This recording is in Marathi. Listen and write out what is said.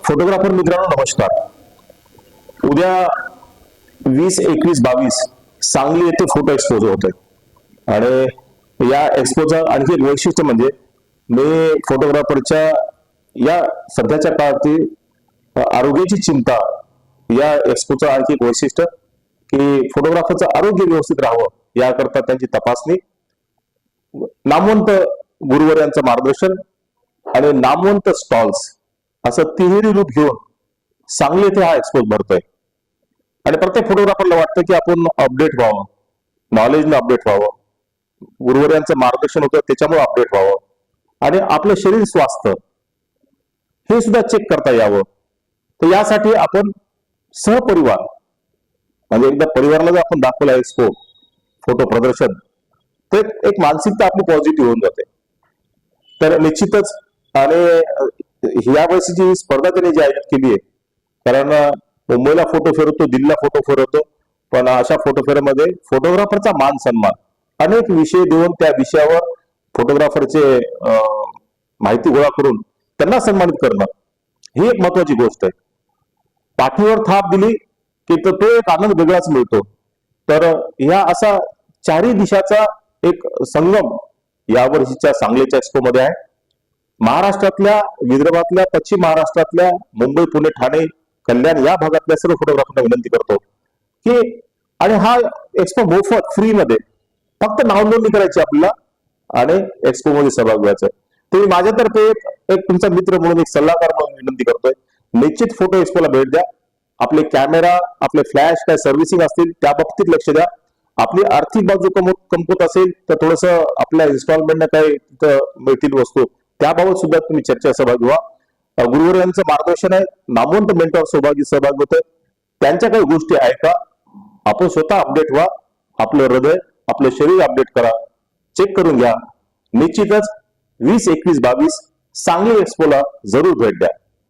फोटोग्राफर मित्रांनो नमस्कार। उद्या 20, 21, 22 सांगली येथे फोटो एक्सपोज होत आहे आणि या एक्सपोचं आणखी एक वैशिष्ट्य म्हणजे मी फोटोग्राफरच्या या सध्याच्या काळातील आरोग्याची चिंता या एक्सपोचं आणखी एक वैशिष्ट्य की फोटोग्राफरचं आरोग्य व्यवस्थित राहावं याकरता त्यांची तपासणी, नामवंत गुरुवर्यांचं मार्गदर्शन आणि नामवंत स्टॉल्स असं तिहेरी रूप घेऊन सांगली येथे हा एक्सपोज भरतोय। आणि प्रत्येक फोटोग्राफरला वाटतं की आपण अपडेट व्हावं, नॉलेजने अपडेट व्हावं, गुरुवर्यांचं मार्गदर्शन होतं त्याच्यामुळे अपडेट व्हावं आणि आपलं शरीर स्वास्थ्य हे सुद्धा चेक करता यावं। तर यासाठी आपण सहपरिवार म्हणजे एकदा परिवाराला जर आपण दाखवला एक्सपो फोटो प्रदर्शन तर एक मानसिकता आपली पॉझिटिव्ह होऊन जाते। तर निश्चितच आणि ह्या वर्षीची स्पर्धा त्यांनी जी आयोजित केली आहे, कारण मुंबईला फोटो फेर होतो, दिल्लीला फोटो फेर होतो, पण अशा फोटो फेरमध्ये फोटोग्राफरचा मान सन्मान अनेक विषय देऊन त्या विषयावर फोटोग्राफरचे माहिती गोळा करून त्यांना सन्मानित करणं ही एक महत्वाची गोष्ट आहे। पाठीवर थाप दिली की तो एक आनंद वेगळाच मिळतो। तर ह्या असा चारही दिशाचा एक संगम या वर्षीच्या सांगलीच्या एक्सपो मध्ये आहे। महाराष्ट्रातल्या, विदर्भातल्या, पश्चिम महाराष्ट्रातल्या, मुंबई, पुणे, ठाणे, कल्याण या भागातल्या सर्व फोटोग्राफरना विनंती करतो की आणि हा एक्सपो मोफत फ्री मध्ये फक्त नाव नोंदणी करायची आपल्याला आणि एक्सपो मध्ये सहभाग घ्यायचा। तुम्ही माझ्यातर्फे एक तुमचा मित्र म्हणून एक सल्लागार म्हणून विनंती करतोय, निश्चित फोटो एक्सपोला भेट द्या। आपले कॅमेरा, आपले फ्लॅश काय सर्व्हिसिंग असतील त्या बाबतीत लक्ष द्या। आपली आर्थिक बाजू कमकुवत असेल तर थोडस आपल्या इन्स्टॉलमेंटने काही तिथं मिळतील वस्तू त्याबाबत सुद्धा तुम्ही चर्चा सहभागी व्हा। गुरुवर्यांचं मार्गदर्शन आहे, नामवंत मेंटॉर सहभाग होतोय, त्यांच्या काही गोष्टी ऐका, आपण स्वतः अपडेट व्हा, आपलं हृदय, आपलं शरीर अपडेट करा, चेक करून घ्या। निश्चितच 20, 21, 22 सांगली एक्सपोला जरूर भेट द्या।